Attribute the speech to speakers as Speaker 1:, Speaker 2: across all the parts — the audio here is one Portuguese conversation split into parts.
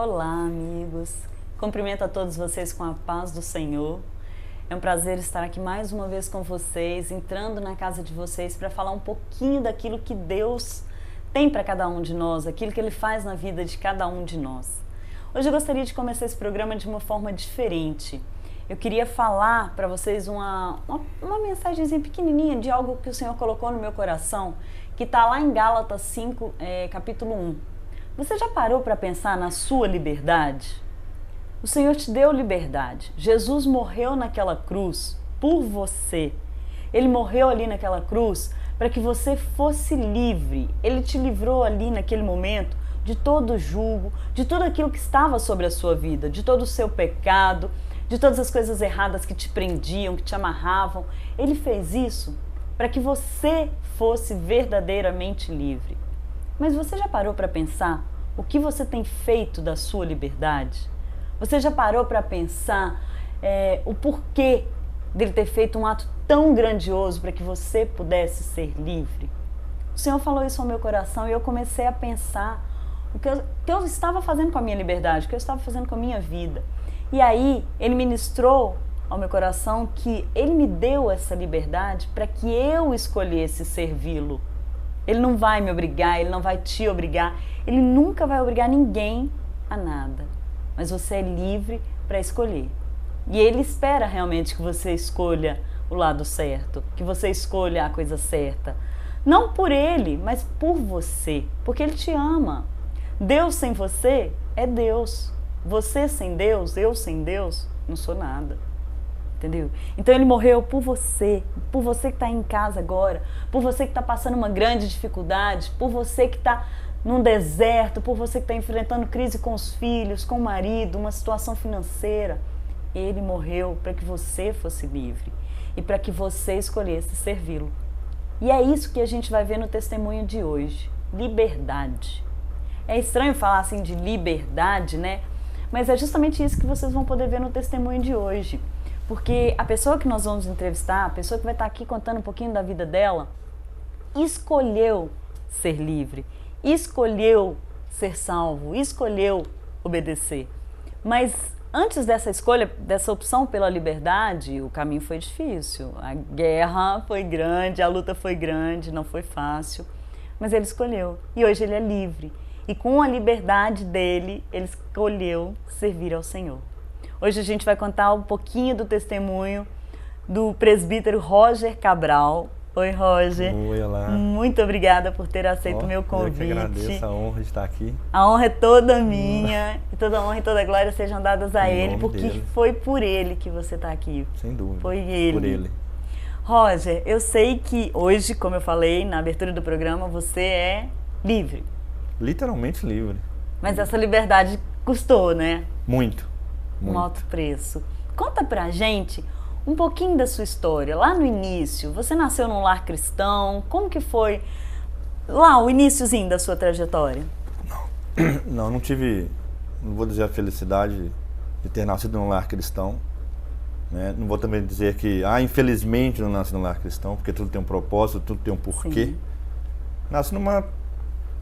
Speaker 1: Olá, amigos. Cumprimento a todos vocês com a paz do Senhor. É um prazer estar aqui mais uma vez com vocês, entrando na casa de vocês para falar um pouquinho daquilo que Deus tem para cada um de nós, aquilo que Ele faz na vida de cada um de nós. Hoje eu gostaria de começar esse programa de uma forma diferente. Eu queria falar para vocês uma mensagenzinha pequenininha de algo que o Senhor colocou no meu coração, que está lá em Gálatas 5, capítulo 1. Você já parou para pensar na sua liberdade? O Senhor te deu liberdade. Jesus morreu naquela cruz por você. Ele morreu ali naquela cruz para que você fosse livre. Ele te livrou ali naquele momento de todo o jugo, de tudo aquilo que estava sobre a sua vida, de todo o seu pecado, de todas as coisas erradas que te prendiam, que te amarravam. Ele fez isso para que você fosse verdadeiramente livre. Mas você já parou para pensar o que você tem feito da sua liberdade? Você já parou para pensar o porquê dele ter feito um ato tão grandioso para que você pudesse ser livre? O Senhor falou isso ao meu coração e eu comecei a pensar o que eu estava fazendo com a minha liberdade, o que eu estava fazendo com a minha vida. E aí, Ele ministrou ao meu coração que Ele me deu essa liberdade para que eu escolhesse servi-lo. Ele não vai me obrigar, Ele não vai te obrigar, Ele nunca vai obrigar ninguém a nada. Mas você é livre para escolher. E Ele espera realmente que você escolha o lado certo, que você escolha a coisa certa. Não por Ele, mas por você, porque Ele te ama. Deus sem você é Deus. Você sem Deus, eu sem Deus, não sou nada. Entendeu? Então Ele morreu por você que está em casa agora, por você que está passando uma grande dificuldade, por você que está num deserto, por você que está enfrentando crise com os filhos, com o marido, uma situação financeira. Ele morreu para que você fosse livre e para que você escolhesse servi-lo. E é isso que a gente vai ver no testemunho de hoje, liberdade. É estranho falar assim de liberdade, né? Mas é justamente isso que vocês vão poder ver no testemunho de hoje. Porque a pessoa que nós vamos entrevistar, a pessoa que vai estar aqui contando um pouquinho da vida dela, escolheu ser livre, escolheu ser salvo, escolheu obedecer. Mas antes dessa escolha, dessa opção pela liberdade, o caminho foi difícil. A guerra foi grande, a luta foi grande, não foi fácil. Mas ele escolheu e hoje ele é livre. E com a liberdade dele, ele escolheu servir ao Senhor. Hoje a gente vai contar um pouquinho do testemunho do presbítero Roger Cabral. Oi, Roger.
Speaker 2: Oi, olá.
Speaker 1: Muito obrigada por ter aceito o meu convite.
Speaker 2: Eu que agradeço a honra de estar aqui.
Speaker 1: A honra é toda minha, e toda a honra e toda a glória sejam dadas a Ele, porque dele. Foi por Ele que você está aqui.
Speaker 2: Sem dúvida.
Speaker 1: Foi Ele.
Speaker 2: Por Ele.
Speaker 1: Roger, eu sei que hoje, como eu falei na abertura do programa, você é livre.
Speaker 2: Literalmente livre.
Speaker 1: Mas essa liberdade custou, né?
Speaker 2: Muito.
Speaker 1: Um alto preço. Conta pra gente um pouquinho da sua história. Lá no início, você nasceu num lar cristão. Como que foi lá o iniciozinho da sua trajetória?
Speaker 2: Não tive, não vou dizer a felicidade de ter nascido num lar cristão. Né? Não vou também dizer que, infelizmente não nasci num lar cristão, porque tudo tem um propósito, tudo tem um porquê. Sim. Nasci numa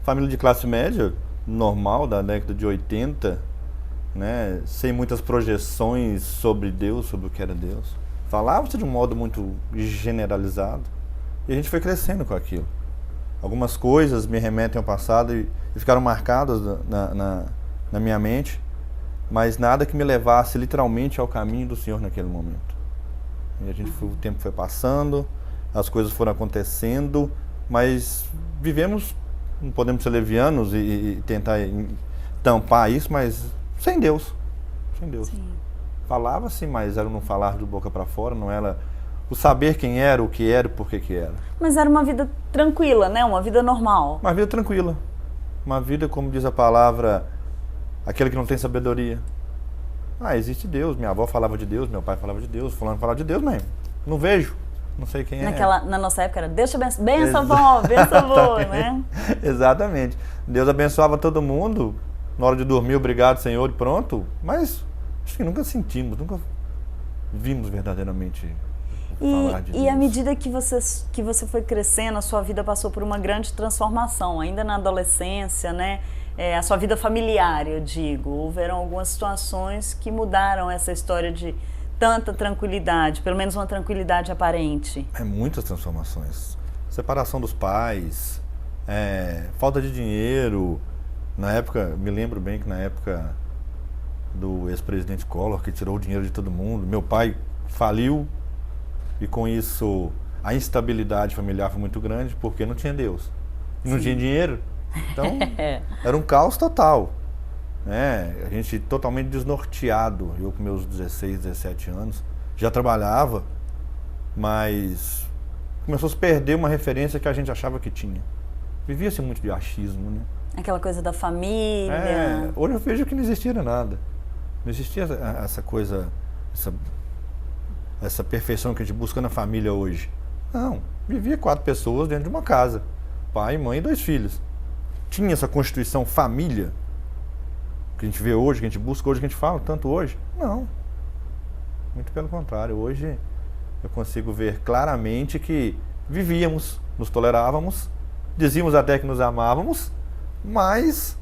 Speaker 2: família de classe média, normal, da década de 80, né? Sem muitas projeções sobre Deus, sobre o que era Deus. Falava-se de um modo muito generalizado e a gente foi crescendo com aquilo. Algumas coisas me remetem ao passado e ficaram marcadas na minha mente, mas nada que me levasse literalmente ao caminho do Senhor naquele momento. E o tempo foi passando, as coisas foram acontecendo, mas vivemos, não podemos ser levianos e tentar tampar isso, mas sem Deus. Sem Deus. Sim. Falava-se, mas era não falar de boca para fora, não era o saber quem era, o que era e por que era.
Speaker 1: Mas era uma vida tranquila, né? Uma vida normal.
Speaker 2: Uma vida tranquila. Uma vida, como diz a palavra, aquele que não tem sabedoria. Existe Deus. Minha avó falava de Deus, meu pai falava de Deus, fulano falava de Deus, mas não vejo. Não sei quem é.
Speaker 1: Na nossa época era Deus te abençoe, benção avó, benção avô, né?
Speaker 2: Exatamente. Deus abençoava todo mundo, na hora de dormir, obrigado Senhor, e pronto. Mas acho que nunca sentimos, nunca vimos verdadeiramente falar de Deus.
Speaker 1: E à medida que você foi crescendo, a sua vida passou por uma grande transformação, ainda na adolescência, né? a sua vida familiar, eu digo? Houveram algumas situações que mudaram essa história de tanta tranquilidade, pelo menos uma tranquilidade aparente.
Speaker 2: Muitas transformações. Separação dos pais, falta de dinheiro. Na época, me lembro bem que na época do ex-presidente Collor, que tirou o dinheiro de todo mundo, meu pai faliu e com isso a instabilidade familiar foi muito grande porque não tinha Deus. Não tinha dinheiro. Então, era um caos total. A gente totalmente desnorteado. Eu com meus 16, 17 anos, já trabalhava, mas começou a se perder uma referência que a gente achava que tinha. Vivia-se muito de achismo, né?
Speaker 1: Aquela coisa da família.
Speaker 2: Hoje eu vejo que não existia nada. Não existia essa coisa, essa perfeição que a gente busca na família hoje. Não, vivia 4 pessoas dentro de uma casa. Pai, mãe e 2 filhos. Tinha essa constituição família que a gente vê hoje, que a gente busca hoje, que a gente fala tanto hoje. Não. Muito pelo contrário. Hoje eu consigo ver claramente que vivíamos, nos tolerávamos, dizíamos até que nos amávamos, mas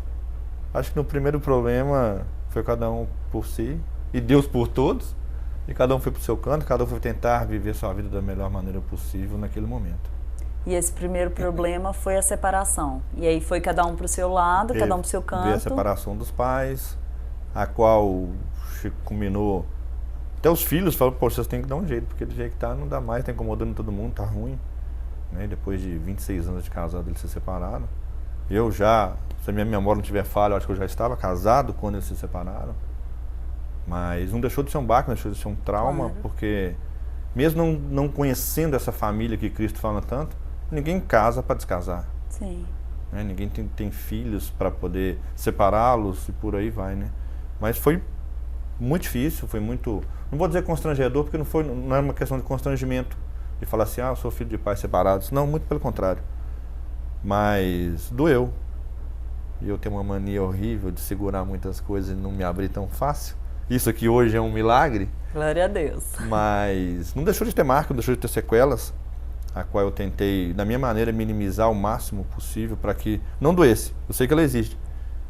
Speaker 2: acho que no primeiro problema foi cada um por si e Deus por todos, e cada um foi para o seu canto, cada um foi tentar viver sua vida da melhor maneira possível naquele momento.
Speaker 1: E esse primeiro problema foi a separação. E aí foi cada um para o seu lado, cada um para o seu canto.
Speaker 2: Veio a separação dos pais, a qual culminou. Até os filhos falaram, pô, vocês têm que dar um jeito, porque do jeito que tá, não dá mais, tá incomodando todo mundo, tá ruim. Depois de 26 anos de casado, eles se separaram. Eu já, se a minha memória não tiver falha, eu acho que eu já estava casado quando eles se separaram. Mas não deixou de ser um baque, não deixou de ser um trauma, claro. Porque mesmo não conhecendo essa família que Cristo fala tanto, ninguém casa para descasar.
Speaker 1: Sim.
Speaker 2: Ninguém tem filhos para poder separá-los e por aí vai, né? Mas foi muito difícil, foi muito... Não vou dizer constrangedor, porque não é uma questão de constrangimento, de falar assim, eu sou filho de pais separados. Não, muito pelo contrário. Mas doeu. E eu tenho uma mania horrível de segurar muitas coisas e não me abrir tão fácil. Isso aqui hoje é um milagre.
Speaker 1: Glória a Deus.
Speaker 2: Mas não deixou de ter marca, não deixou de ter sequelas, a qual eu tentei, da minha maneira, minimizar o máximo possível para que não doesse. Eu sei que ela existe,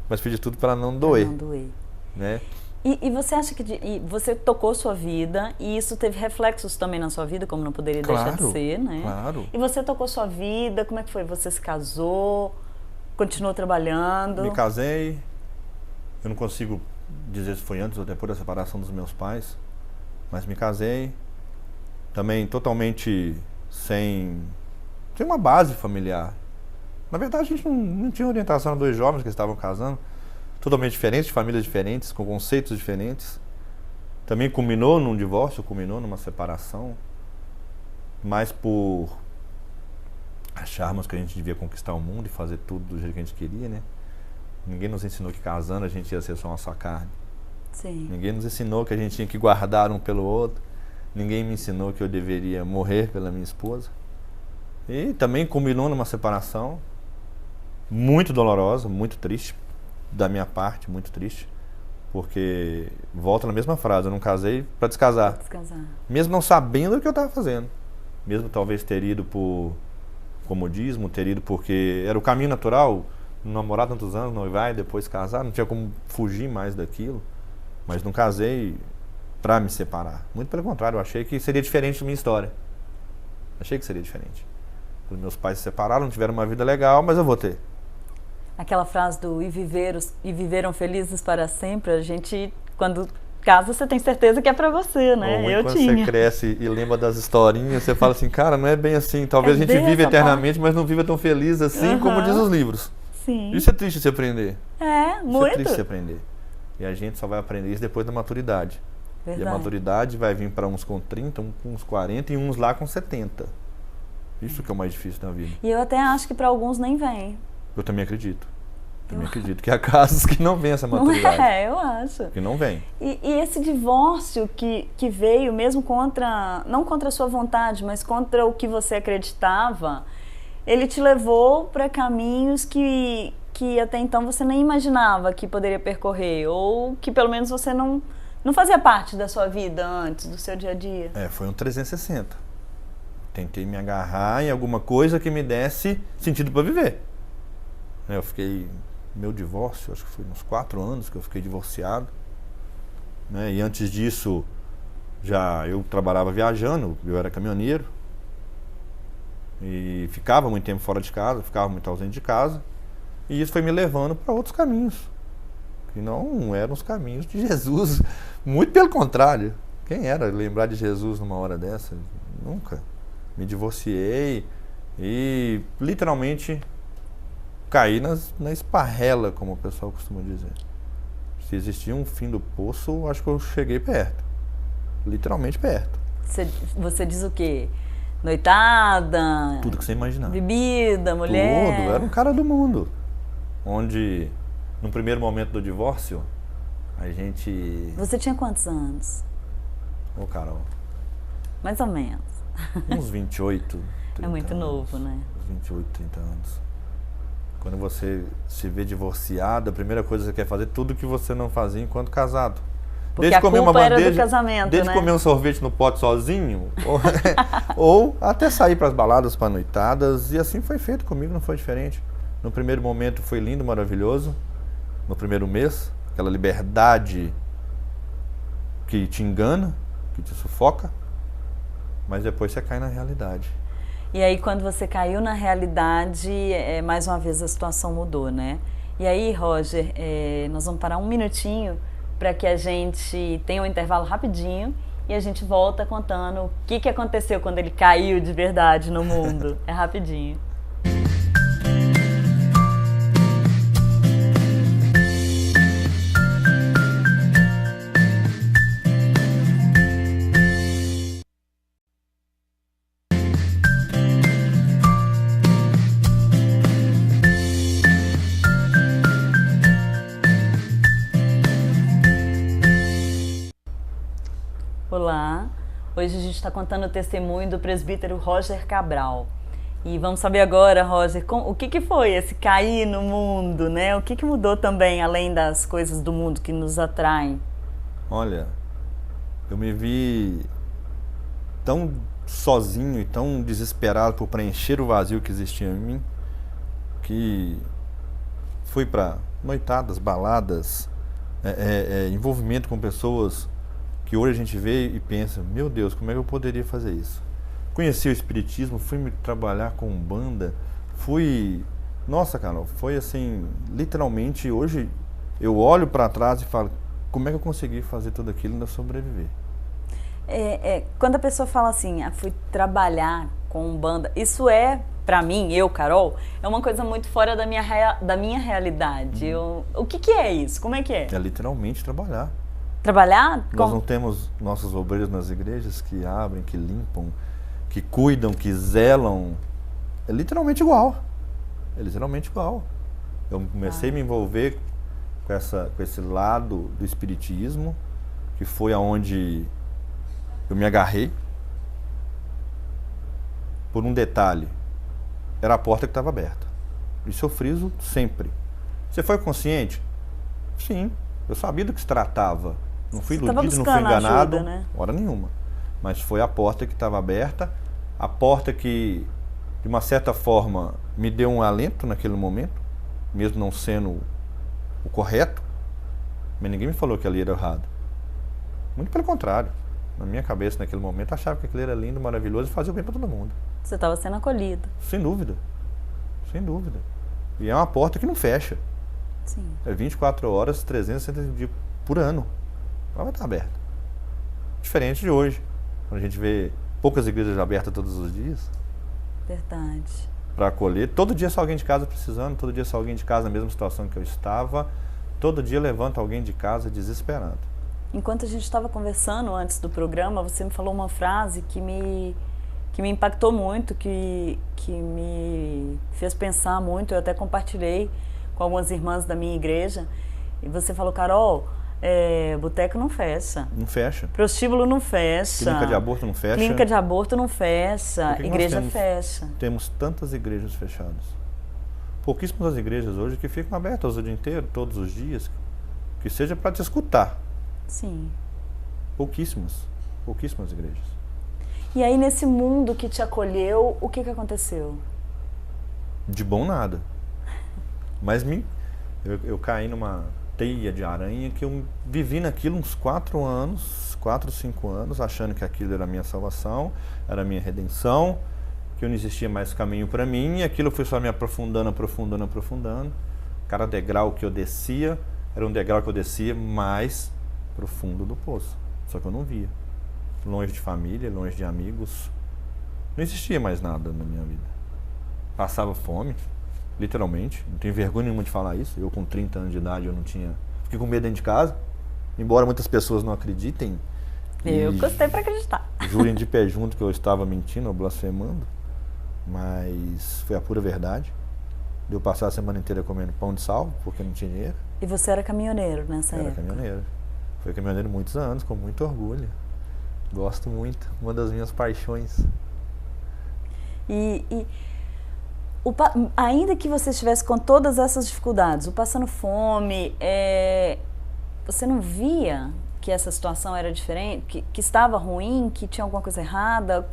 Speaker 2: mas fiz de tudo para não doer.
Speaker 1: Não doer.
Speaker 2: Né?
Speaker 1: E você acha que você tocou sua vida e isso teve reflexos também na sua vida, como não poderia deixar de ser, né?
Speaker 2: Claro.
Speaker 1: E você tocou sua vida, como é que foi? Você se casou, continuou trabalhando?
Speaker 2: Me casei, eu não consigo dizer se foi antes ou depois da separação dos meus pais, mas me casei, também totalmente sem uma base familiar. Na verdade, a gente não tinha orientação a 2 jovens que estavam casando, totalmente diferentes, de famílias diferentes, com conceitos diferentes. Também culminou num divórcio, culminou numa separação, mas por acharmos que a gente devia conquistar o mundo e fazer tudo do jeito que a gente queria, né? Ninguém nos ensinou que casando a gente ia ser só uma só carne.
Speaker 1: Sim.
Speaker 2: Ninguém nos ensinou que a gente tinha que guardar um pelo outro. Ninguém me ensinou que eu deveria morrer pela minha esposa. E também culminou numa separação muito dolorosa, muito triste, da minha parte, muito triste. Porque, volta na mesma frase, eu não casei para descasar.
Speaker 1: Descasar. Mesmo
Speaker 2: não sabendo o que eu estava fazendo. Mesmo talvez ter ido por comodismo, ter ido porque era o caminho natural, namorar tantos anos, noivar e depois casar, não tinha como fugir mais daquilo. Mas não casei para me separar. Muito pelo contrário, eu achei que seria diferente da minha história. Achei que seria diferente. Os meus pais se separaram, não tiveram uma vida legal, mas eu vou ter.
Speaker 1: Aquela frase do e viveram felizes para sempre, a gente, quando casa, você tem certeza que é para você, né?
Speaker 2: Eu quando tinha. Você cresce e lembra das historinhas, você fala assim, cara, não é bem assim. Talvez a gente viva eternamente, mas não viva tão feliz assim como diz os livros.
Speaker 1: Sim.
Speaker 2: Isso é triste de se aprender.
Speaker 1: Muito.
Speaker 2: Isso é triste de se aprender. E a gente só vai aprender isso depois da maturidade. Verdade. E a maturidade vai vir para uns com 30, uns com 40 e uns lá com 70. Isso que é o mais difícil na vida.
Speaker 1: E eu até acho que para alguns nem vem.
Speaker 2: Eu também acredito. Acredito que há casos que não vem essa maturidade.
Speaker 1: Não eu acho.
Speaker 2: Que não vem.
Speaker 1: E esse divórcio que veio mesmo não contra a sua vontade, mas contra o que você acreditava, ele te levou para caminhos que até então você nem imaginava que poderia percorrer, ou que pelo menos você não fazia parte da sua vida antes, do seu dia a dia.
Speaker 2: Foi um 360. Tentei me agarrar em alguma coisa que me desse sentido para viver. Eu fiquei meu divórcio, acho que foi uns 4 anos que eu fiquei divorciado, né? E antes disso, eu trabalhava viajando, eu era caminhoneiro, e ficava muito tempo fora de casa, ficava muito ausente de casa, e isso foi me levando para outros caminhos, que não eram os caminhos de Jesus, muito pelo contrário. Quem era lembrar de Jesus numa hora dessa? Nunca. Me divorciei e literalmente caí na esparrela, como o pessoal costuma dizer. Se existia um fim do poço, acho que eu cheguei perto. Literalmente perto.
Speaker 1: Você diz o quê? Noitada?
Speaker 2: Tudo que você imaginar.
Speaker 1: Bebida, mulher?
Speaker 2: Tudo. Era um cara do mundo. Onde, no primeiro momento do divórcio, a gente...
Speaker 1: Você tinha quantos anos?
Speaker 2: Ô, Carol.
Speaker 1: Mais ou menos.
Speaker 2: Uns 28, 30
Speaker 1: É muito
Speaker 2: anos,
Speaker 1: novo, né?
Speaker 2: Uns 28, 30 anos. Quando você se vê divorciado, a primeira coisa que você quer fazer é tudo que você não fazia enquanto casado.
Speaker 1: Porque a culpa era do casamento,
Speaker 2: desde
Speaker 1: né?
Speaker 2: comer um sorvete no pote sozinho, ou até sair para as baladas, para noitadas, e assim foi feito comigo, não foi diferente. No primeiro momento foi lindo, maravilhoso, no primeiro mês, aquela liberdade que te engana, que te sufoca, mas depois você cai na realidade.
Speaker 1: E aí, quando você caiu na realidade, mais uma vez a situação mudou, né? E aí, Roger, nós vamos parar um minutinho para que a gente tenha um intervalo rapidinho e a gente volta contando o que aconteceu quando ele caiu de verdade no mundo. É rapidinho. Olá, hoje a gente está contando o testemunho do presbítero Roger Cabral. E vamos saber agora, Roger, o que foi esse cair no mundo, né? O que mudou também, além das coisas do mundo que nos atraem?
Speaker 2: Olha, eu me vi tão sozinho e tão desesperado por preencher o vazio que existia em mim, que fui para noitadas, baladas, envolvimento com pessoas que hoje a gente vê e pensa, meu Deus, como é que eu poderia fazer isso? Conheci o espiritismo, fui trabalhar com Umbanda, nossa, Carol, foi assim, literalmente, hoje eu olho para trás e falo, como é que eu consegui fazer tudo aquilo e ainda sobreviver?
Speaker 1: Quando a pessoa fala assim, fui trabalhar com Umbanda, isso pra mim, Carol, é uma coisa muito fora da minha realidade. O que é isso? Como é que é?
Speaker 2: É literalmente trabalhar.
Speaker 1: Trabalhar?
Speaker 2: Nós não temos nossos obreiros nas igrejas que abrem, que limpam, que cuidam, que zelam. É literalmente igual. É literalmente igual. Eu comecei a me envolver com esse lado do espiritismo, que foi aonde eu me agarrei. Por um detalhe, era a porta que estava aberta. Isso eu friso sempre. Você foi consciente? Sim. Eu sabia do que se tratava. Não fui iludido, não fui enganado,
Speaker 1: ajuda, né?
Speaker 2: Hora nenhuma. Mas foi a porta que estava aberta, a porta que, de uma certa forma, me deu um alento naquele momento, mesmo não sendo o correto, mas ninguém me falou que ali era errado. Muito pelo contrário. Na minha cabeça, naquele momento, achava que aquilo era lindo, maravilhoso e fazia o bem para todo mundo.
Speaker 1: Você estava sendo acolhido.
Speaker 2: Sem dúvida. Sem dúvida. E é uma porta que não fecha.
Speaker 1: Sim.
Speaker 2: É 24 horas, 365 dias por ano. Ela vai estar aberta. Diferente de hoje, quando a gente vê poucas igrejas abertas todos os dias.
Speaker 1: Verdade.
Speaker 2: Para acolher. Todo dia sai alguém de casa precisando, todo dia sai alguém de casa na mesma situação que eu estava. Todo dia levanta alguém de casa desesperado.
Speaker 1: Enquanto a gente estava conversando antes do programa, você me falou uma frase que me impactou muito, que me fez pensar muito. Eu até compartilhei com algumas irmãs da minha igreja. E você falou, Carol, boteco não fecha.
Speaker 2: Não fecha.
Speaker 1: Prostíbulo não fecha.
Speaker 2: Clínica de aborto não fecha.
Speaker 1: Clínica de aborto não fecha.
Speaker 2: Que
Speaker 1: igreja fecha.
Speaker 2: Temos tantas igrejas fechadas. Pouquíssimas as igrejas hoje que ficam abertas o dia inteiro, todos os dias, que seja para te escutar.
Speaker 1: Sim.
Speaker 2: Pouquíssimas igrejas.
Speaker 1: E aí, nesse mundo que te acolheu, o que aconteceu?
Speaker 2: De bom nada. Mas Eu caí numa teia de aranha que eu vivi naquilo uns 4 anos, 4, 5 anos, achando que aquilo era a minha salvação, era a minha redenção, que não existia mais caminho para mim, e aquilo foi só me aprofundando, aprofundando, aprofundando. Cada degrau que eu descia, era um degrau que eu descia mais profundo do poço. Só que eu não via. Longe de família, longe de amigos. Não existia mais nada na minha vida. Passava fome, literalmente. Não tenho vergonha nenhuma de falar isso. Eu com 30 anos de idade, eu não tinha... Fiquei com medo dentro de casa. Embora muitas pessoas não acreditem.
Speaker 1: Eu gostei para acreditar.
Speaker 2: Jurem de pé junto que eu estava mentindo ou blasfemando. Mas foi a pura verdade. Deu passar a semana inteira comendo pão de sal, porque não tinha dinheiro.
Speaker 1: E você era caminhoneiro nessa época?
Speaker 2: Era caminhoneiro. Fui caminhoneiro muitos anos, com muito orgulho. Gosto muito. Uma das minhas paixões.
Speaker 1: Ainda que você estivesse com todas essas dificuldades, o passando fome, você não via que essa situação era diferente, que estava ruim, que tinha alguma coisa errada?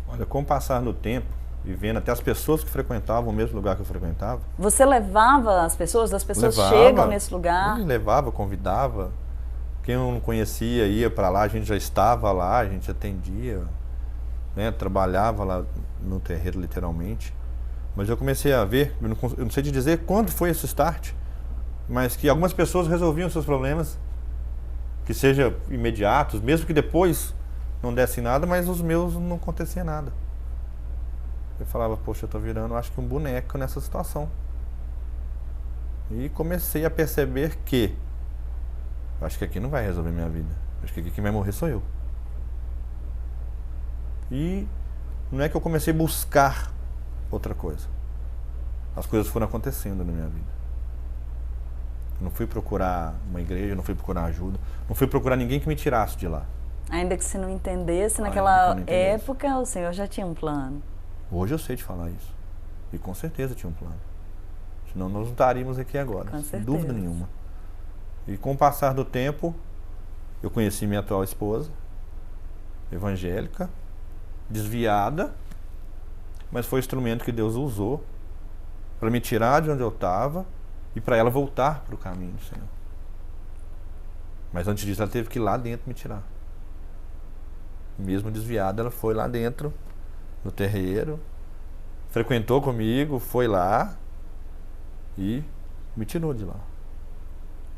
Speaker 2: Olha, com o passar do tempo, e vendo até as pessoas que frequentavam o mesmo lugar que eu frequentava.
Speaker 1: Você levava as pessoas
Speaker 2: levava,
Speaker 1: chegam nesse lugar?
Speaker 2: Levava, convidava. Quem eu não conhecia ia para lá, a gente já estava lá, a gente atendia, né, trabalhava lá no terreiro literalmente. Mas eu comecei a ver, eu não sei te dizer quando foi esse start, mas que algumas pessoas resolviam seus problemas, que sejam imediatos, mesmo que depois não desse nada, mas os meus não acontecia nada. Eu falava, poxa, eu tô virando, acho que um boneco nessa situação. E comecei a perceber que acho que aqui não vai resolver minha vida. Acho que aqui quem vai morrer sou eu. E não é que eu comecei a buscar outra coisa. As coisas foram acontecendo na minha vida. Eu não fui procurar uma igreja, não fui procurar ajuda, não fui procurar ninguém que me tirasse de lá.
Speaker 1: Ainda que você não entendesse, naquela época o Senhor já tinha um plano.
Speaker 2: Hoje eu sei te falar isso. E com certeza tinha um plano. Senão nós não estaríamos aqui agora, sem dúvida nenhuma. E com o passar do tempo, eu conheci minha atual esposa, evangélica, desviada, mas foi o instrumento que Deus usou para me tirar de onde eu estava e para ela voltar para o caminho do Senhor. Mas antes disso, ela teve que ir lá dentro me tirar. Mesmo desviada, ela foi lá dentro, no terreiro, frequentou comigo, foi lá e me tirou de lá.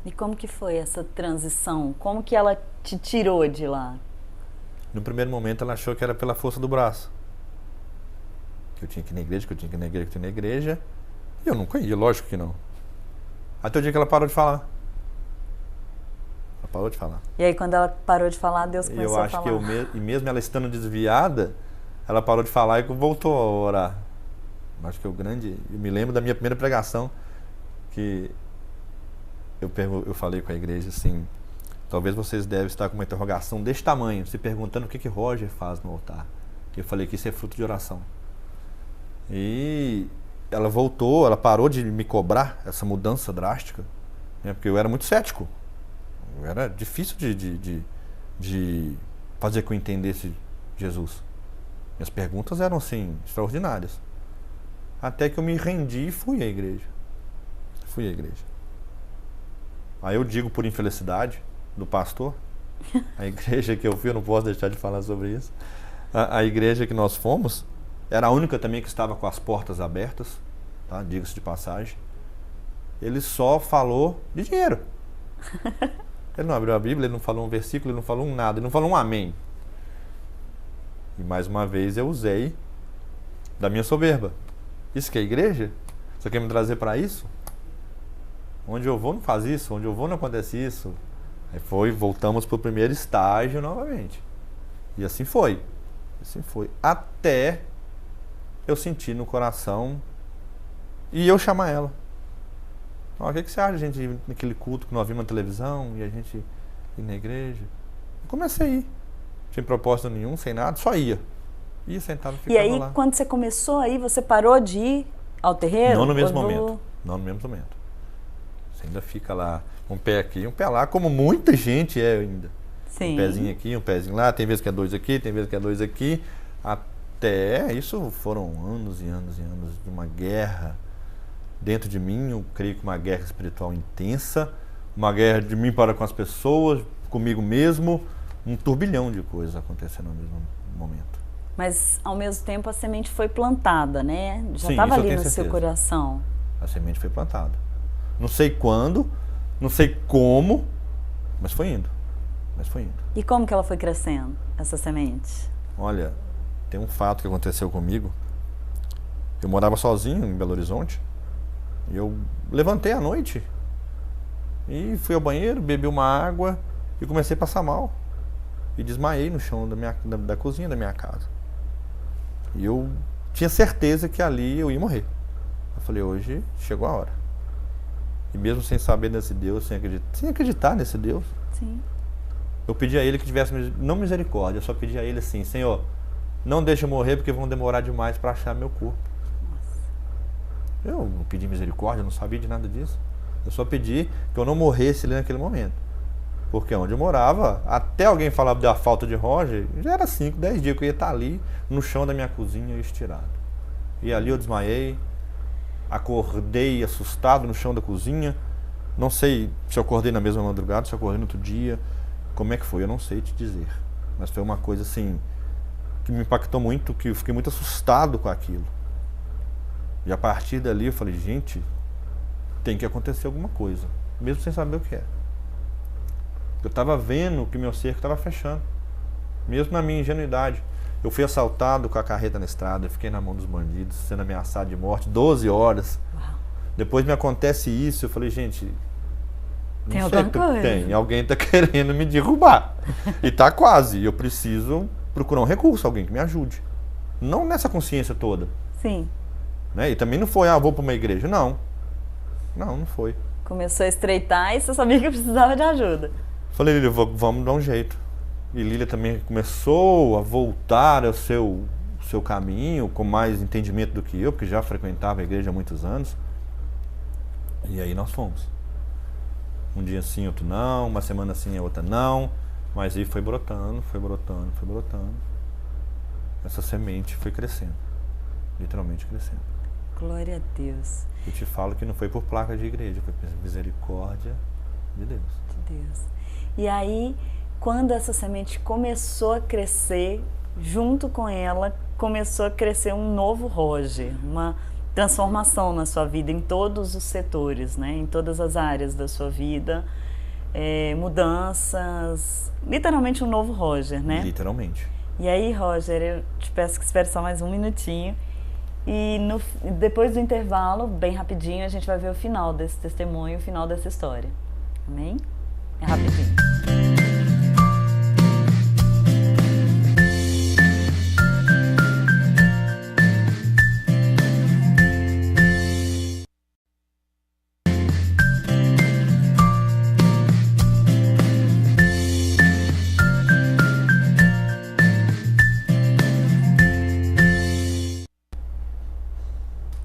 Speaker 1: E como que foi essa transição? Como que ela te tirou de lá?
Speaker 2: No primeiro momento ela achou que era pela força do braço. Que eu tinha que ir na igreja, que eu tinha que ir na igreja, que eu tinha que ir na igreja. E eu nunca ia, lógico que não. Até o dia que ela parou de falar. Ela parou de falar.
Speaker 1: E aí quando ela parou de falar, Deus começou a falar.
Speaker 2: Eu acho que e mesmo ela estando desviada, ela parou de falar e voltou a orar. Acho que eu me lembro da minha primeira pregação, que eu falei com a igreja assim, talvez vocês devem estar com uma interrogação deste tamanho, se perguntando o que Roger faz no altar. Eu falei que isso é fruto de oração. E ela voltou, ela parou de me cobrar essa mudança drástica, né, porque eu era muito cético. Era difícil de fazer que eu entendesse Jesus. Minhas perguntas eram assim, extraordinárias. Até que eu me rendi e fui à igreja. Fui à igreja. Aí eu digo por infelicidade do pastor, a igreja que eu fui, eu não posso deixar de falar sobre isso. A igreja que nós fomos era a única também que estava com as portas abertas, tá? Diga-se de passagem. Ele só falou de dinheiro. Ele não abriu a Bíblia, ele não falou um versículo, ele não falou um nada, ele não falou um amém. E mais uma vez eu usei da minha soberba. Isso que é igreja? Você quer me trazer para isso? Onde eu vou não faz isso, onde eu vou não acontece isso. Aí voltamos para o primeiro estágio novamente. E assim foi. Assim foi. Até eu sentir no coração e eu chamar ela. O que você acha, gente, ir naquele culto que nós vimos na televisão e a gente ir na igreja? Eu comecei a ir. Sem propósito nenhum, sem nada, só ia. Ia, sentava e ficava lá.
Speaker 1: E aí, quando você começou aí, você parou de ir ao terreiro?
Speaker 2: Não no mesmo momento. Não no mesmo momento. Você ainda fica lá, um pé aqui, um pé lá, como muita gente é ainda.
Speaker 1: Sim.
Speaker 2: Um pezinho aqui, um pezinho lá, tem vezes que é 2 aqui, tem vezes que é 2 aqui. Até isso foram anos e anos e anos de uma guerra dentro de mim, eu creio que uma guerra espiritual intensa, uma guerra de mim para com as pessoas, comigo mesmo, um turbilhão de coisas acontecendo no mesmo momento.
Speaker 1: Mas, ao mesmo tempo, a semente foi plantada, né? Já
Speaker 2: Sim,
Speaker 1: estava
Speaker 2: isso eu
Speaker 1: ali
Speaker 2: tenho
Speaker 1: no seu
Speaker 2: certeza.
Speaker 1: coração.
Speaker 2: A semente foi plantada. Não sei quando, não sei como, mas foi indo. Mas foi indo.
Speaker 1: E como que ela foi crescendo, essa semente?
Speaker 2: Olha, tem um fato que aconteceu comigo. Eu morava sozinho em Belo Horizonte. E eu levantei à noite e fui ao banheiro, bebi uma água e comecei a passar mal. E desmaiei no chão da cozinha da minha casa. E eu tinha certeza que ali eu ia morrer. Eu falei, hoje chegou a hora. E mesmo sem saber desse Deus, sem acreditar nesse Deus,
Speaker 1: Sim.
Speaker 2: eu pedi a Ele que tivesse, não misericórdia, eu só pedi a Ele assim, Senhor, não deixe eu morrer porque vão demorar demais para achar meu corpo. Eu não pedi misericórdia, eu não sabia de nada disso. Eu só pedi que eu não morresse ali naquele momento. Porque onde eu morava, até alguém falar da falta de Roger, já era 5, 10 dias que eu ia estar ali no chão da minha cozinha estirado. E ali eu desmaiei, acordei assustado no chão da cozinha. Não sei se eu acordei na mesma madrugada, se eu acordei no outro dia. Como é que foi? Eu não sei te dizer. Mas foi uma coisa assim que me impactou muito, que eu fiquei muito assustado com aquilo. E a partir dali eu falei, gente, tem que acontecer alguma coisa, mesmo sem saber o que é. Eu estava vendo que meu cerco estava fechando, mesmo na minha ingenuidade. Eu fui assaltado com a carreta na estrada, eu fiquei na mão dos bandidos, sendo ameaçado de morte, 12 horas.
Speaker 1: Uau.
Speaker 2: Depois me acontece isso, eu falei, gente,
Speaker 1: Tem
Speaker 2: não sei
Speaker 1: alguma coisa.
Speaker 2: tem, alguém está querendo me derrubar. E está quase, eu preciso procurar um recurso, alguém que me ajude. Não nessa consciência toda.
Speaker 1: Sim.
Speaker 2: Né? E também não foi, vou para uma igreja. Não, não foi.
Speaker 1: Começou a estreitar e você sabia que precisava de ajuda.
Speaker 2: Falei, Lília, vamos dar um jeito. E Lília também começou a voltar ao seu caminho, com mais entendimento do que eu, porque já frequentava a igreja há muitos anos. E aí nós fomos. Um dia sim, outro não, uma semana sim, a outra não. Mas aí foi brotando, foi brotando, foi brotando. Essa semente foi crescendo. Literalmente crescendo.
Speaker 1: Glória a Deus.
Speaker 2: Eu te falo que não foi por placa de igreja, foi por misericórdia de Deus.
Speaker 1: De Deus. E aí, quando essa semente começou a crescer, junto com ela, começou a crescer um novo Roger, uma transformação na sua vida, em todos os setores, né? Em todas as áreas da sua vida, mudanças, literalmente um novo Roger, né?
Speaker 2: Literalmente.
Speaker 1: E aí, Roger, eu te peço que espere só mais um minutinho. E depois do intervalo, bem rapidinho, a gente vai ver o final desse testemunho, o final dessa história. Amém? É rapidinho.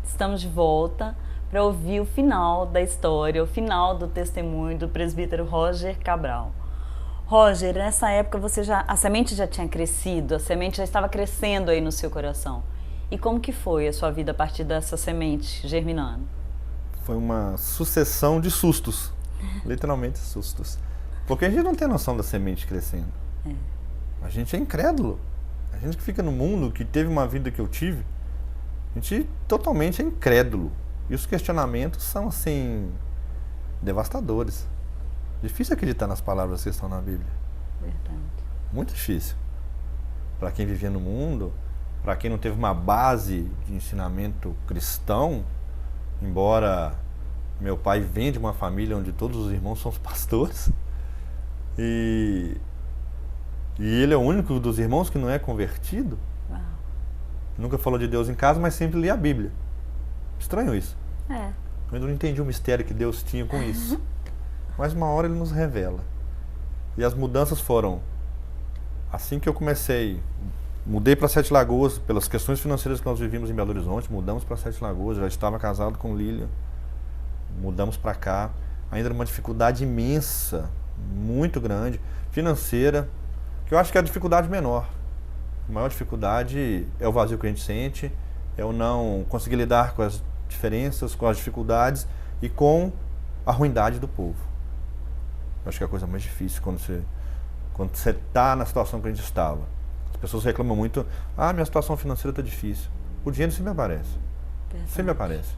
Speaker 1: Estamos de volta para ouvir o final da história, o final do testemunho do presbítero Roger Cabral. Roger, nessa época a semente já tinha crescido, a semente já estava crescendo aí no seu coração. E como que foi a sua vida a partir dessa semente germinando?
Speaker 2: Foi uma sucessão de sustos, literalmente sustos. Porque a gente não tem noção da semente crescendo. A gente é incrédulo. A gente que fica no mundo, que teve uma vida que eu tive, a gente totalmente é incrédulo. E os questionamentos são, assim, devastadores. Difícil acreditar nas palavras que estão na Bíblia.
Speaker 1: Verdade.
Speaker 2: Muito difícil. Para quem vivia no mundo, para quem não teve uma base de ensinamento cristão, embora meu pai venha de uma família onde todos os irmãos são os pastores, e ele é o único dos irmãos que não é convertido.
Speaker 1: Uau.
Speaker 2: Nunca falou de Deus em casa, mas sempre lia a Bíblia. Estranho isso. Eu ainda não entendi o mistério que Deus tinha com isso. Mas uma hora Ele nos revela. E as mudanças foram... Assim que eu mudei para Sete Lagoas, pelas questões financeiras que nós vivíamos em Belo Horizonte, mudamos para Sete Lagoas, já estava casado com Lília, mudamos para cá. Ainda era uma dificuldade imensa, muito grande, financeira, que eu acho que é a dificuldade menor. A maior dificuldade é o vazio que a gente sente, é o não conseguir lidar com as diferenças, com as dificuldades e com a ruindade do povo. Eu acho que é a coisa mais difícil quando você está na situação que a gente estava. As pessoas reclamam muito, minha situação financeira está difícil. O dinheiro sempre aparece.
Speaker 1: Verdade.
Speaker 2: Sempre aparece.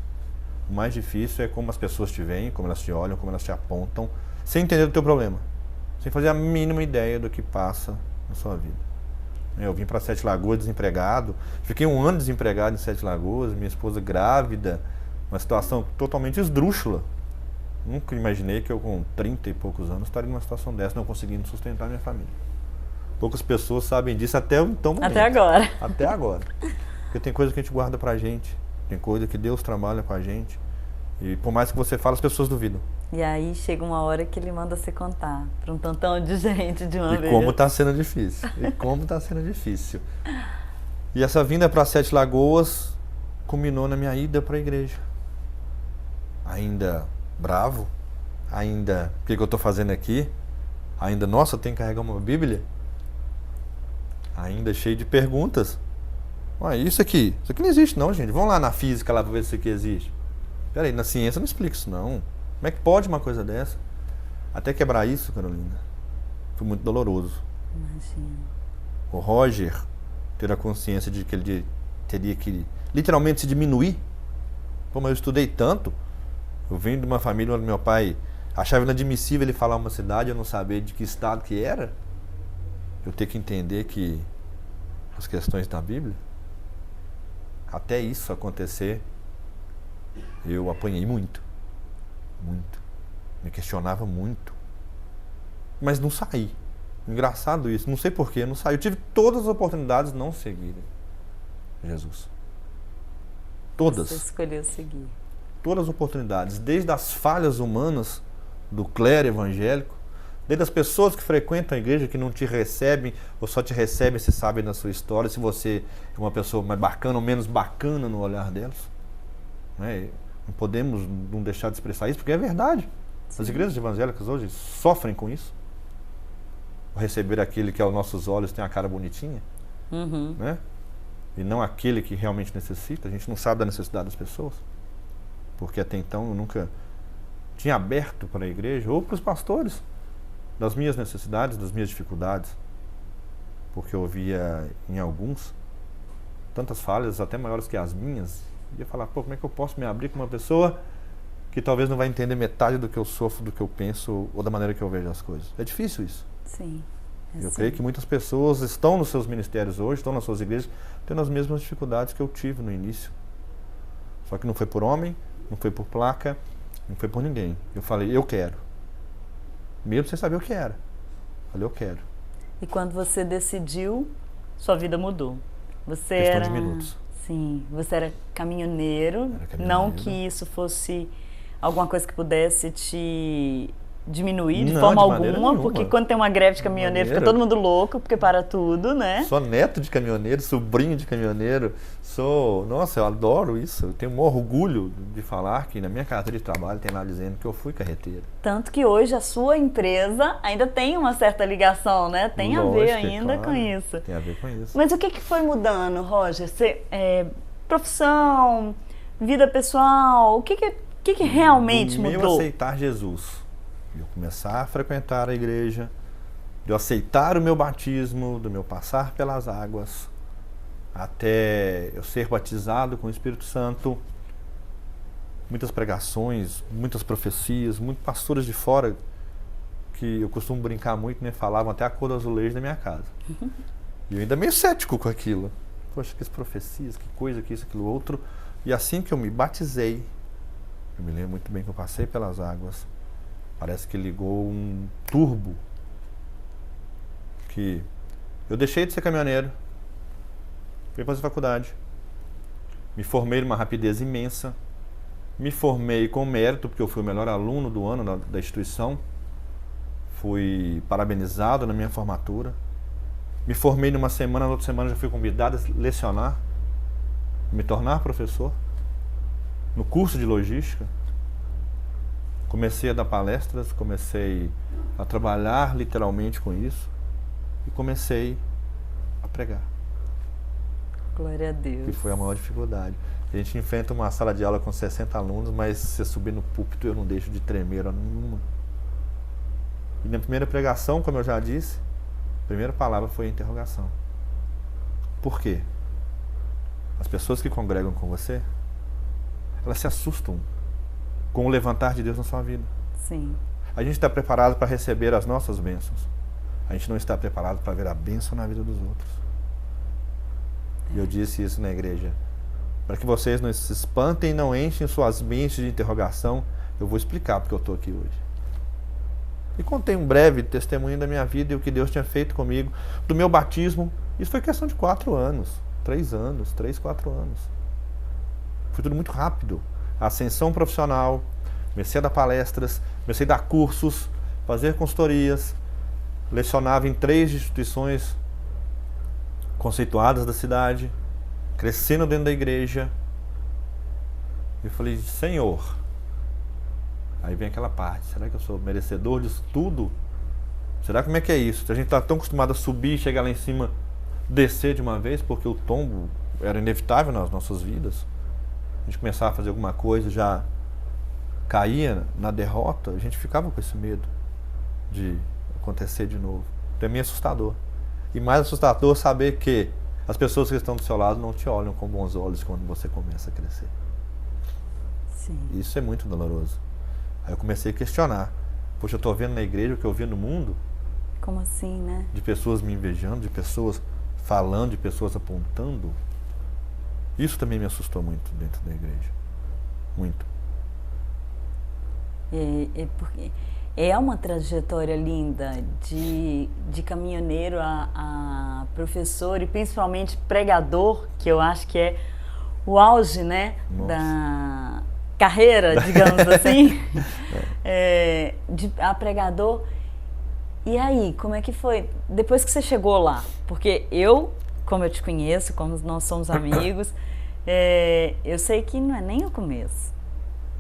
Speaker 2: O mais difícil é como as pessoas te veem, como elas te olham, como elas te apontam, sem entender o teu problema. Sem fazer a mínima ideia do que passa na sua vida. Eu vim para Sete Lagoas desempregado, fiquei 1 ano desempregado em Sete Lagoas, minha esposa grávida, uma situação totalmente esdrúxula. Nunca imaginei que eu com 30 e poucos anos estaria numa situação dessa, não conseguindo sustentar minha família. Poucas pessoas sabem disso até então momento.
Speaker 1: Até agora.
Speaker 2: Até agora. Porque tem coisa que a gente guarda pra gente, tem coisa que Deus trabalha com a gente. E por mais que você fale, as pessoas duvidam.
Speaker 1: E aí chega uma hora que ele manda você contar para um tantão de gente de uma vez.
Speaker 2: E como está sendo difícil. E como está sendo difícil. E essa vinda para Sete Lagoas culminou na minha ida para a igreja. Ainda bravo, ainda o que eu estou fazendo aqui, ainda, nossa, eu tenho que carregar uma Bíblia, ainda cheio de perguntas. Isso aqui não existe não, gente. Vamos lá na física lá para ver se isso aqui existe. Peraí, na ciência não explica isso não. Como é que pode uma coisa dessa? Até quebrar isso, Carolina, foi muito doloroso.
Speaker 1: Imagina.
Speaker 2: O Roger ter a consciência de que ele teria que literalmente se diminuir. Como eu estudei tanto, eu venho de uma família onde meu pai achava inadmissível ele falar uma cidade e eu não saber de que estado que era. Eu ter que entender que as questões da Bíblia, até isso acontecer, eu apanhei muito. Muito. Me questionava muito. Mas não saí. Engraçado isso. Não sei porquê, não saí. Eu tive todas as oportunidades de não seguir Jesus. Todas.
Speaker 1: Você escolheu seguir.
Speaker 2: Todas as oportunidades. Desde as falhas humanas do clero evangélico, desde as pessoas que frequentam a igreja, que não te recebem, ou só te recebem se sabem da sua história, se você é uma pessoa mais bacana ou menos bacana no olhar delas. Não podemos não deixar de expressar isso, porque é verdade. Sim. As igrejas evangélicas hoje sofrem com isso. Receber aquele que aos nossos olhos tem a cara bonitinha, né? E não aquele que realmente necessita. A gente não sabe da necessidade das pessoas. Porque até então eu nunca tinha aberto para a igreja ou para os pastores das minhas necessidades, das minhas dificuldades. Porque eu via em alguns tantas falhas, até maiores que as minhas. E ia falar, como é que eu posso me abrir com uma pessoa que talvez não vai entender metade do que eu sofro, do que eu penso ou da maneira que eu vejo as coisas. É difícil isso.
Speaker 1: Sim.
Speaker 2: Eu creio que muitas pessoas estão nos seus ministérios hoje, estão nas suas igrejas, tendo as mesmas dificuldades que eu tive no início. Só que não foi por homem, não foi por placa, não foi por ninguém. Eu falei, eu quero. Mesmo sem saber o que era. Eu falei, eu quero.
Speaker 1: E quando você decidiu, sua vida mudou. Você
Speaker 2: Questão
Speaker 1: era...
Speaker 2: de minutos.
Speaker 1: Sim, você era caminhoneiro, não que isso fosse alguma coisa que pudesse te diminuir de forma alguma, porque quando tem uma greve de caminhoneiro fica todo mundo louco, porque para tudo, né?
Speaker 2: Sou neto de caminhoneiro, sobrinho de caminhoneiro, nossa, eu adoro isso, eu tenho um orgulho de falar que na minha carteira de trabalho tem lá dizendo que eu fui carreteiro.
Speaker 1: Tanto que hoje a sua empresa ainda tem uma certa ligação, né? Tem a ver ainda com isso.
Speaker 2: Tem a ver com isso.
Speaker 1: Mas o que foi mudando, Roger? Profissão, vida pessoal, o que realmente mudou?
Speaker 2: Eu aceitar Jesus. De eu começar a frequentar a igreja, de eu aceitar o meu batismo, do meu passar pelas águas, até eu ser batizado com o Espírito Santo, muitas pregações, muitas profecias, muitos pastores de fora, que eu costumo brincar muito, né, falavam até a cor do azulejo da minha casa. E eu ainda meio cético com aquilo. Poxa, que profecias, que coisa, que isso, aquilo, outro. E assim que eu me batizei, eu me lembro muito bem que eu passei pelas águas, parece que ligou um turbo, que eu deixei de ser caminhoneiro, fui fazer faculdade, me formei numa rapidez imensa, me formei com mérito, porque eu fui o melhor aluno do ano da instituição, fui parabenizado na minha formatura, me formei numa semana, na outra semana já fui convidado a lecionar, me tornar professor, no curso de logística. Comecei a dar palestras, comecei a trabalhar literalmente com isso e comecei a pregar.
Speaker 1: Glória a Deus.
Speaker 2: Que foi a maior dificuldade. A gente enfrenta uma sala de aula com 60 alunos, mas se subir no púlpito eu não deixo de tremer hora nenhuma. E minha primeira pregação, como eu já disse, a primeira palavra foi a interrogação. Por quê? As pessoas que congregam com você, elas se assustam com o levantar de Deus na sua vida.
Speaker 1: Sim.
Speaker 2: A gente está preparado para receber as nossas bênçãos. A gente não está preparado para ver a bênção na vida dos outros. E eu disse isso na igreja. Para que vocês não se espantem e não enchem suas mentes de interrogação, eu vou explicar porque eu estou aqui hoje. E contei um breve testemunho da minha vida e o que Deus tinha feito comigo, do meu batismo. Isso foi questão de 4 anos, 3 anos, 3, 4 anos. Foi tudo muito rápido. A ascensão profissional, comecei a dar palestras, comecei a dar cursos, fazer consultorias, lecionava em 3 instituições conceituadas da cidade, crescendo dentro da igreja. Eu falei, Senhor, aí vem aquela parte, será que eu sou merecedor disso tudo? Será como é que é isso? A gente está tão acostumado a subir, chegar lá em cima, descer de uma vez, porque o tombo era inevitável nas nossas vidas. A gente começava a fazer alguma coisa, já caía na derrota, a gente ficava com esse medo de acontecer de novo. Então é meio assustador. E mais assustador saber que as pessoas que estão do seu lado não te olham com bons olhos quando você começa a crescer.
Speaker 1: Sim.
Speaker 2: Isso é muito doloroso. Aí eu comecei a questionar. Poxa, eu estou vendo na igreja o que eu vi no mundo.
Speaker 1: Como assim, né?
Speaker 2: De pessoas me invejando, de pessoas falando, de pessoas apontando. Isso também me assustou muito dentro da igreja. Muito.
Speaker 1: Porque é uma trajetória linda de caminhoneiro a professor e principalmente pregador, que eu acho que é o auge, né, da carreira, digamos assim, a pregador. E aí, como é que foi? Depois que você chegou lá, porque eu, como eu te conheço, como nós somos amigos, eu sei que não é nem o começo.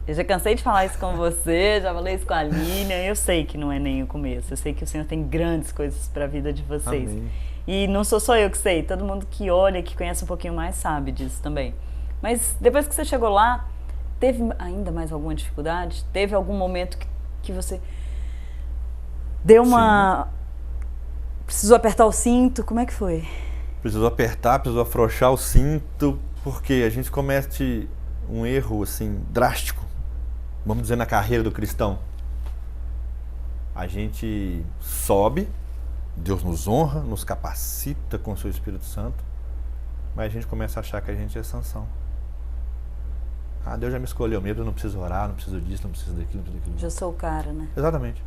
Speaker 1: Eu já cansei de falar isso com você, já falei isso com a Línia, eu sei que não é nem o começo, eu sei que o Senhor tem grandes coisas para a vida de vocês.
Speaker 2: Amém.
Speaker 1: E não sou só eu que sei, todo mundo que olha, que conhece um pouquinho mais sabe disso também. Mas depois que você chegou lá, teve ainda mais alguma dificuldade? Teve algum momento que você deu uma... Sim. Precisou apertar o cinto? Como é que foi?
Speaker 2: Precisou apertar, precisou afrouxar o cinto, porque a gente comete um erro assim drástico, vamos dizer, na carreira do cristão. A gente sobe, Deus nos honra, nos capacita com o seu Espírito Santo, mas a gente começa a achar que a gente é Sansão. Ah, Deus já me escolheu mesmo, eu não preciso orar, não preciso disso, não preciso daquilo, não preciso daquilo.
Speaker 1: Já sou o cara, né?
Speaker 2: Exatamente.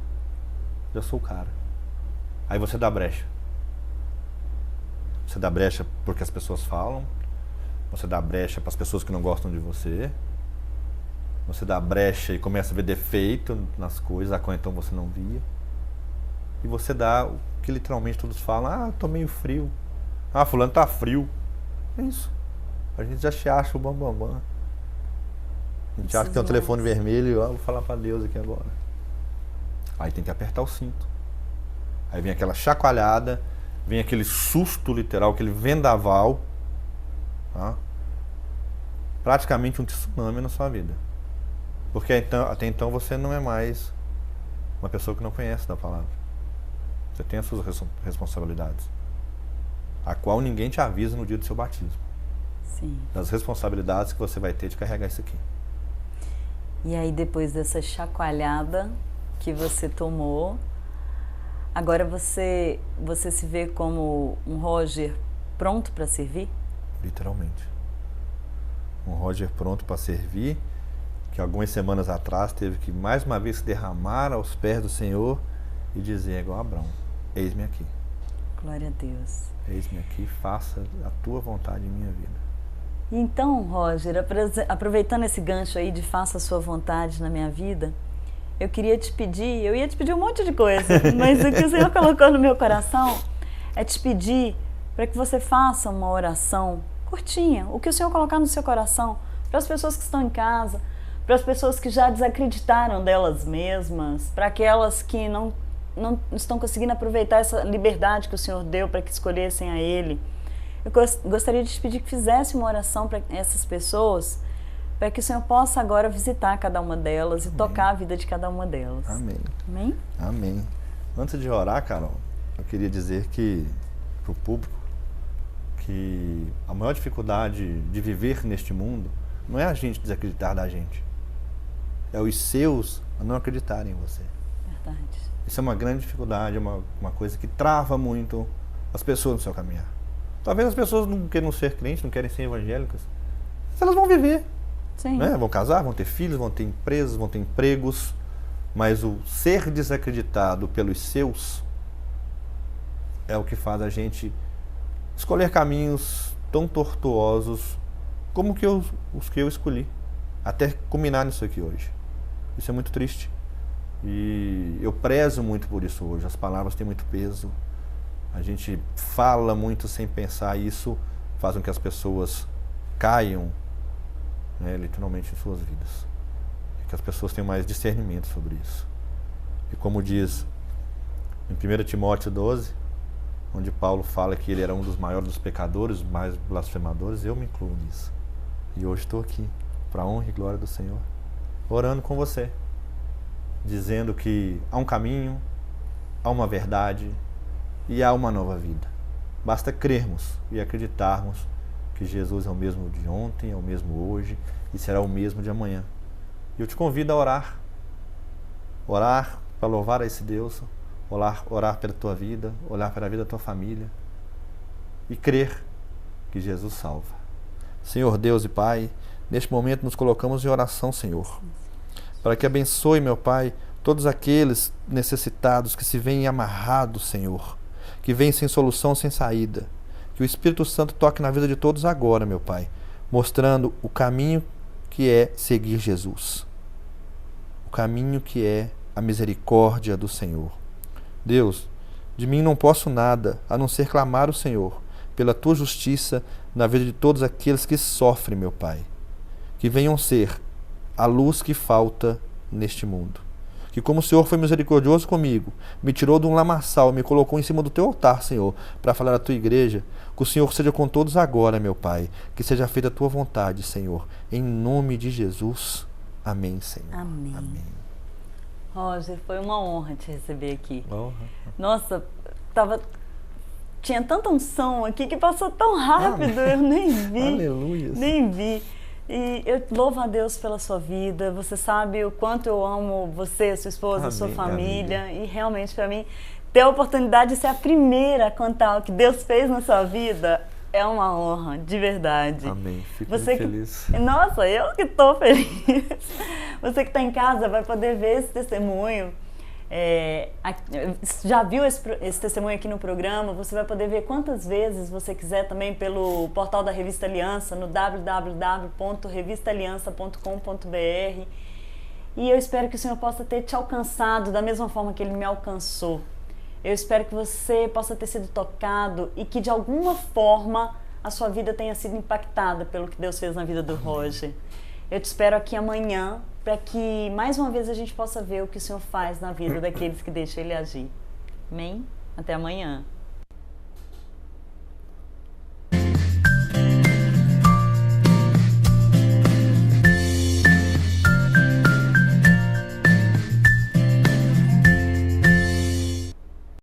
Speaker 2: Já sou o cara. Aí você dá brecha. Você dá brecha porque as pessoas falam, você dá brecha para as pessoas que não gostam de você, você dá brecha e começa a ver defeito nas coisas, a qual então você não via. E você dá o que literalmente todos falam, ah, tô meio frio. Ah, fulano tá frio. É isso. A gente já se acha o bambambam. A gente acha que tem um telefone vermelho e vou falar para Deus aqui agora. Aí tem que apertar o cinto. Aí vem aquela chacoalhada, vem aquele susto literal, aquele vendaval. Tá? Praticamente um tsunami na sua vida. Porque até então você não é mais uma pessoa que não conhece da palavra. Você tem as suas responsabilidades, a qual ninguém te avisa no dia do seu batismo.
Speaker 1: Sim. Das
Speaker 2: responsabilidades que você vai ter de carregar isso aqui.
Speaker 1: E aí depois dessa chacoalhada que você tomou, agora você se vê como um Roger pronto para servir?
Speaker 2: Literalmente. Um Roger pronto para servir, que algumas semanas atrás teve que mais uma vez se derramar aos pés do Senhor e dizer igual a Abraão, eis-me aqui.
Speaker 1: Glória a Deus.
Speaker 2: Eis-me aqui, faça a tua vontade em minha vida.
Speaker 1: Então, Roger, aproveitando esse gancho aí de faça a sua vontade na minha vida, eu ia te pedir um monte de coisa, mas o que o Senhor colocou no meu coração é te pedir para que você faça uma oração curtinha, o que o Senhor colocar no seu coração, para as pessoas que estão em casa, para as pessoas que já desacreditaram delas mesmas, para aquelas que não estão conseguindo aproveitar essa liberdade que o Senhor deu para que escolhessem a Ele. Eu gostaria de te pedir que fizesse uma oração para essas pessoas, para que o Senhor possa agora visitar cada uma delas e tocar a vida de cada uma delas.
Speaker 2: Amém.
Speaker 1: Amém?
Speaker 2: Amém. Antes de orar, Carol, eu queria dizer que, para o público, que a maior dificuldade de viver neste mundo não é a gente desacreditar da gente. É os seus a não acreditarem em você.
Speaker 1: Verdade.
Speaker 2: Isso é uma grande dificuldade, é uma coisa que trava muito as pessoas no seu caminhar. Talvez as pessoas não queiram ser crentes, não querem ser evangélicas. Mas elas vão viver.
Speaker 1: Sim.
Speaker 2: Né? Vão casar, vão ter filhos, vão ter empresas, vão ter empregos. Mas o ser desacreditado pelos seus é o que faz a gente escolher caminhos tão tortuosos como que os que eu escolhi. Até culminar nisso aqui hoje. Isso é muito triste. E eu prezo muito por isso hoje. As palavras têm muito peso. A gente fala muito sem pensar. E isso faz com que as pessoas caiam, né, literalmente em suas vidas. E que as pessoas tenham mais discernimento sobre isso. E como diz em 1 Timóteo 12, onde Paulo fala que ele era um dos maiores dos pecadores, mais blasfemadores, eu me incluo nisso. E hoje estou aqui, para a honra e glória do Senhor, orando com você, dizendo que há um caminho, há uma verdade e há uma nova vida. Basta crermos e acreditarmos que Jesus é o mesmo de ontem, é o mesmo hoje e será o mesmo de amanhã. E eu te convido a orar. Orar para louvar a esse Deus, orar pela tua vida, orar pela vida da tua família e crer que Jesus salva. Senhor Deus e Pai, neste momento nos colocamos em oração, Senhor, para que abençoe, meu Pai, todos aqueles necessitados que se veem amarrados, Senhor, que vêm sem solução, sem saída. Que o Espírito Santo toque na vida de todos agora, meu Pai, mostrando o caminho que é seguir Jesus. O caminho que é a misericórdia do Senhor. Deus, de mim não posso nada, a não ser clamar o Senhor, pela tua justiça na vida de todos aqueles que sofrem, meu Pai. Que venham ser a luz que falta neste mundo. Que como o Senhor foi misericordioso comigo, me tirou de um lamaçal, me colocou em cima do teu altar, Senhor, para falar à tua igreja, que o Senhor seja com todos agora, meu Pai. Que seja feita a tua vontade, Senhor. Em nome de Jesus. Amém, Senhor.
Speaker 1: Amém.
Speaker 2: Amém.
Speaker 1: Roger, foi uma honra te receber aqui.
Speaker 2: Honra.
Speaker 1: Nossa, tinha tanta unção aqui que passou tão rápido, eu nem vi.
Speaker 2: Aleluia.
Speaker 1: Nem vi. E eu louvo a Deus pela sua vida. Você sabe o quanto eu amo você, sua esposa,
Speaker 2: Amém,
Speaker 1: sua família.
Speaker 2: amiga.
Speaker 1: E realmente, para mim, ter a oportunidade de ser a primeira a contar o que Deus fez na sua vida é uma honra, de verdade.
Speaker 2: Amém. Fico
Speaker 1: Você
Speaker 2: muito feliz.
Speaker 1: Nossa, eu que estou feliz. Você que está em casa vai poder ver esse testemunho. Já viu esse testemunho aqui no programa? Você vai poder ver quantas vezes você quiser também pelo portal da Revista Aliança, no www.revistaaliança.com.br. E eu espero que o Senhor possa ter te alcançado da mesma forma que Ele me alcançou. Eu espero que você possa ter sido tocado e que de alguma forma a sua vida tenha sido impactada pelo que Deus fez na vida do Roger. Eu te espero aqui amanhã para que mais uma vez a gente possa ver o que o Senhor faz na vida daqueles que deixam Ele agir. Amém? Até amanhã.